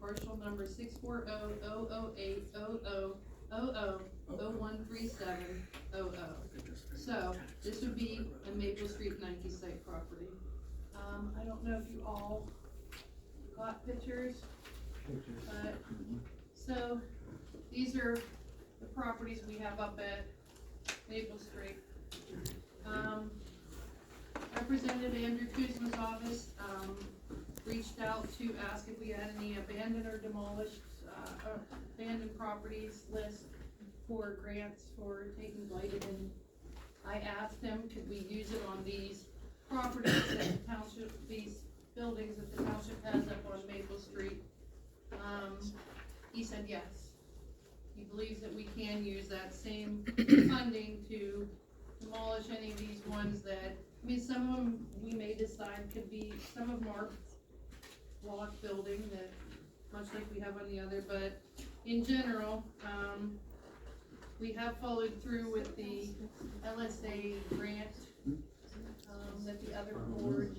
parcel number 640-008-00-00-0137-00. So, this would be a Maple Street Nike Site property. I don't know if you all got pictures, but, so, these are the properties we have up at Maple Street. Representative Andrew Kuzma's office, reached out to ask if we had any abandoned or demolished, abandoned properties list for grants for taking blighted, and I asked him, could we use it on these properties that the township, these buildings that the township has up on Maple Street? He said yes. He believes that we can use that same funding to demolish any of these ones that, I mean, some of them we may decide could be, some of them are block building that, much like we have on the other, but in general, we have followed through with the LSA grant, that the other board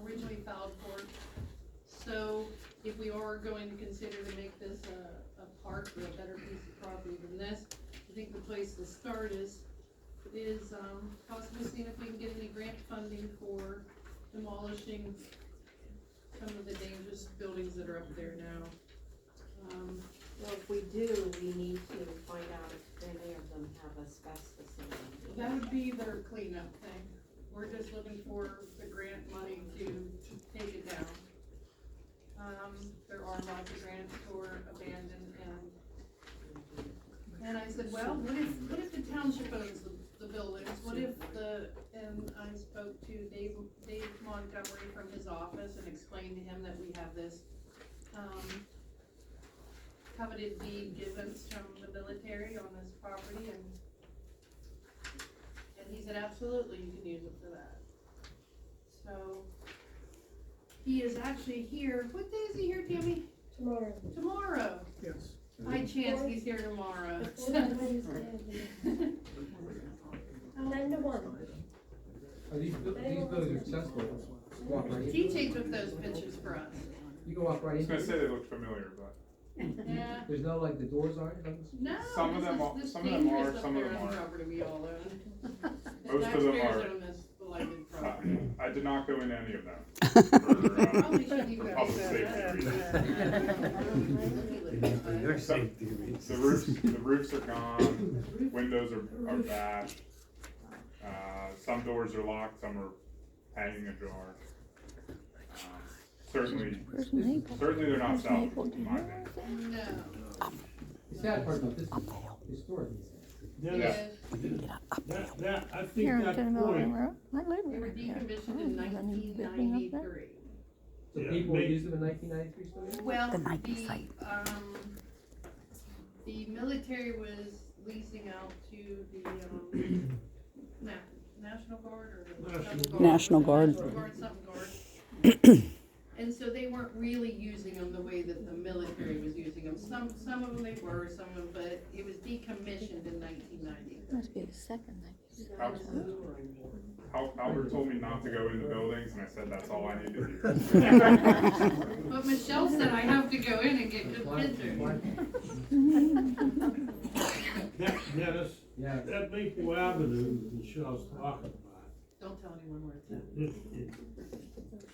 originally filed for. So if we are going to consider to make this a park or a better piece of property than this, I think the place to start is possibly seeing if we can get any grant funding for demolishing some of the dangerous buildings that are up there now. Well, if we do, we need to find out if any of them have asbestos in them. That would be their cleanup thing. We're just looking for the grant money to take it down. There are lots of grants for abandoned, and I said, well, what if the township owns the buildings? What if and I spoke to Dave Montgomery from his office and explained to him that we have this, coveted deed given from the military on this property, and he said, absolutely, you can use it for that. So, he is actually here. What day is he here, Tammy? Tomorrow. Tomorrow. Yes. High chance he's here tomorrow. 9 to 1. These buildings are accessible. Walk right in. TJ took those pictures for us. You can walk right I was in. gonna say they look familiar, but Yeah. There's no, like, the doors aren't? No. Some of them are- this some of them dangerous are, up some of there them on the aren't. property we all own. The Most of them taxpayers are. own this beloved property. I did not go into any of them. Probably shouldn't even For go public there. safety reasons. The roofs are gone, windows are bashed, some doors are locked, some are hanging ajar. Certainly they're not salvageable, in my opinion. No. The sad part about this is historic. Yes. That, I think Here, that in the point, room. I live They were here. decommissioned in 1993. So Yeah, people maybe- used them in 1993 still? Well, The Nike Site. The military was leasing out to the, National Guard or the National Guard. National Guard, something guard. And so they weren't really using them the way that the military was using them. Some of them they were, some of them, but it was decommissioned in 1990. Must be the second Nike Site. Albert told me not to go into buildings, and I said that's all I need to do. But Michelle said I have to go in and get good pictures. Dennis, Yeah. that Maple Avenue that Michelle's talking about, Don't tell anyone where it's at.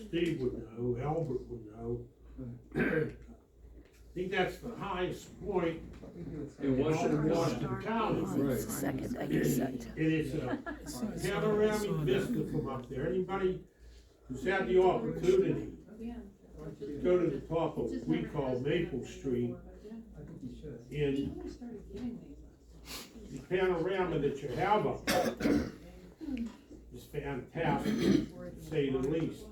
Steve would know, Albert would know. I think that's the highest point in Washington County. Oh, it's the second Nike Site. It is a panoramic vista from up there. Anybody who's had the opportunity Yeah. to go to the top of what we call Maple Street, I think you should. and the panorama that you have up there is fantastic, to say the least.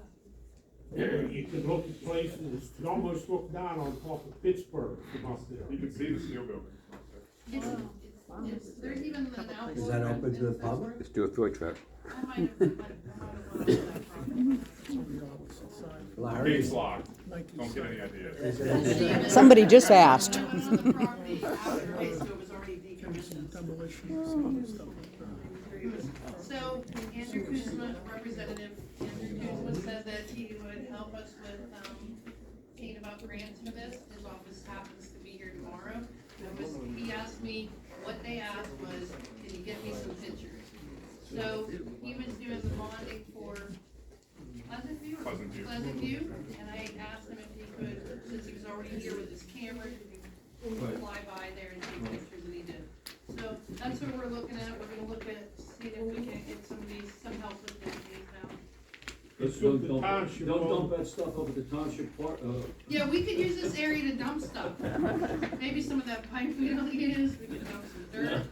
You can look at places, you can almost look down on top of Pittsburgh from up there. You can see the steel buildings. There's even an outdoor. Is that open to the public? Let's do a tour truck. I might have gone to that property. Larry? Gate's locked, don't get any ideas. Somebody just asked. It was on the property after, okay, so it was already decommissioned. So Andrew Kuzma, Representative Andrew Kuzma said that he would help us with, paying about about grants for this, his office happens to be here tomorrow. He asked me, what they asked was, can you get me some pictures? So, he was doing the bonding for Pleasant View? Pleasant View. Pleasant View, and I asked him if he could, since he was already here with his camera, if he could fly by there and take pictures, and he did. So, that's what we're looking at, we're gonna look at, see if we can get some help with these now. It's took the township Don't on- dump that stuff over the township part, Yeah, we could use this area to dump stuff. Maybe some of that pipe we don't use, we could dump some dirt.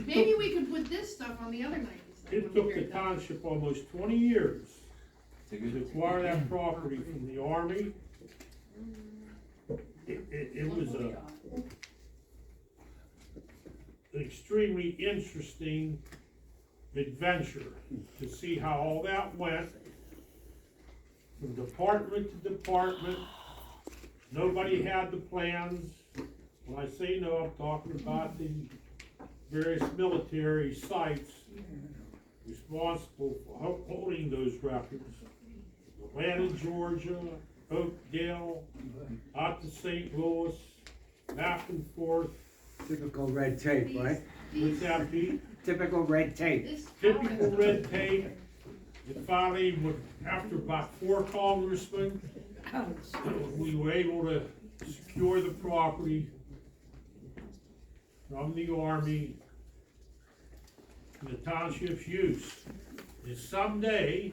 Maybe we could put this stuff on the other 90 side. It took the township almost 20 years to acquire that property from the Army. It was an extremely interesting adventure to see how all that went. From department to department, nobody had the plans. When I say no, I'm talking about the various military sites responsible for holding those records. Atlanta, Georgia, Oakdale, out to St. Louis, back and forth. Typical red tape, right? What's that, Pete? Typical red tape. This Typical red tape. And finally, after about 4 congressmen, we were able to secure the property from the Army for the township's use. And someday,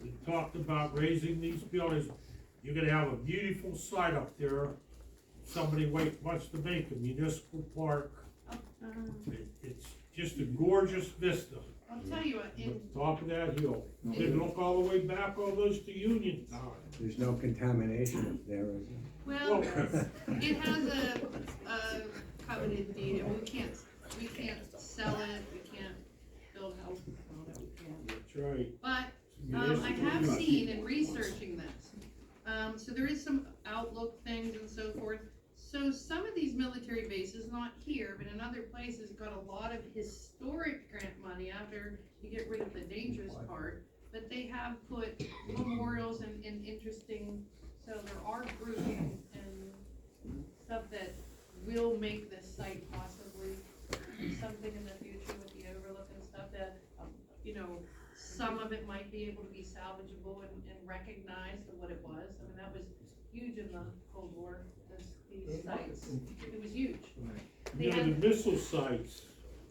we talked about raising these buildings. You're gonna have a beautiful site up there. Somebody wants to make a municipal park. It's just a gorgeous vista. I'll tell you what, Top of that hill. You can look all the way back almost to Union Town. There's no contamination up there, is there? well, it has a covenant deed, and we can't sell it, we can't build houses on it, we can't. That's right. But, I have seen in researching this, so there is some outlook things and so forth. So some of these military bases, not here, but in other places, got a lot of historic grant money after you get rid of the dangerous part. But they have put memorials and interesting, so there are groups and stuff that will make this site possibly something in the future with the overlook and stuff that, some of it might be able to be salvageable and recognized for what it was. I mean, that was huge in the Cold War, these sites. It was huge. They You know, had, the missile sites,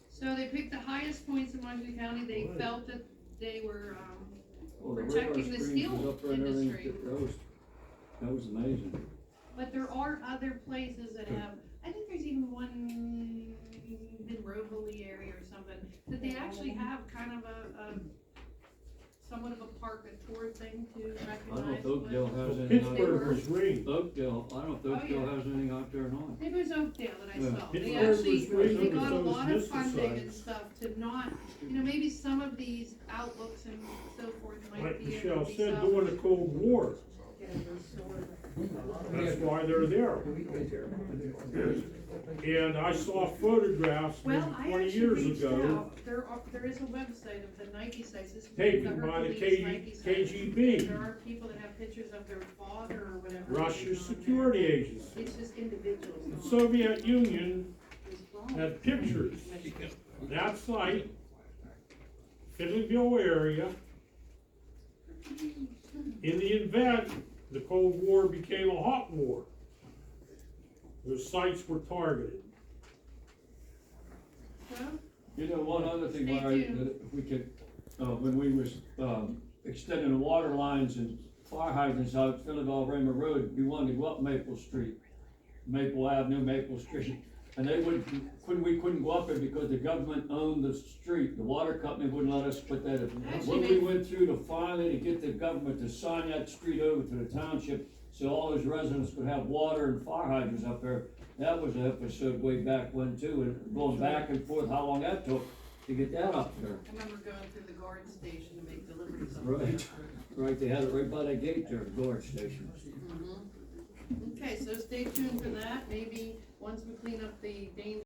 so they picked the highest points in Washington County. They felt that they were, well, the protecting radar the screens steel was up there and everything, industry. that was amazing. But there are other places that have, I think there's even one in Robley area or something, that they actually have kind of a somewhat of a park, a tour thing to I don't know recognize. if Oakdale what- has anything out Pittsburgh was green. Oakdale, I don't know if Oh, Oakdale yeah. has anything out there or not. Maybe it was Oakdale that I Yeah. saw. They Pittsburgh actually, was green they with got a those lot of missile funding and sites. stuff to not, maybe some of these outlooks and so forth might Like be Michelle able to be said, during the Cold War, salvaged. that's why they're there. And I saw photographs maybe Well, I 20 actually years reached ago, out, there is a website of the Nike sites, this is taken by the Nike sites. There KGB, are people that have pictures of their father or whatever. Russia's on there. security agency. It's just individuals. The Soviet Union It's wrong. had pictures of that site, Fiddlerville area. In the event the Cold War became a hot war, those sites were targeted. Well, You know, one other thing, Stay Larry, tuned. that if we could, when we was, extending the water lines and fire hydrants out Philadelphia Raymond Road, we wanted to go up Maple Street, Maple Avenue, Maple Street. And they we couldn't go up there because the government owned the street, the water company wouldn't let us put that in. Actually, When we went through to finally to get the government to sign that street over to the township, so all those residents could have water and fire hydrants up there, that was an episode way back when too, and going back and forth, how long that took to get that up there. I remember going through the guard station to make deliveries up Right, right, they had it right by the gate there, the guard station. there. Okay, so stay tuned for that, maybe once we clean up the danger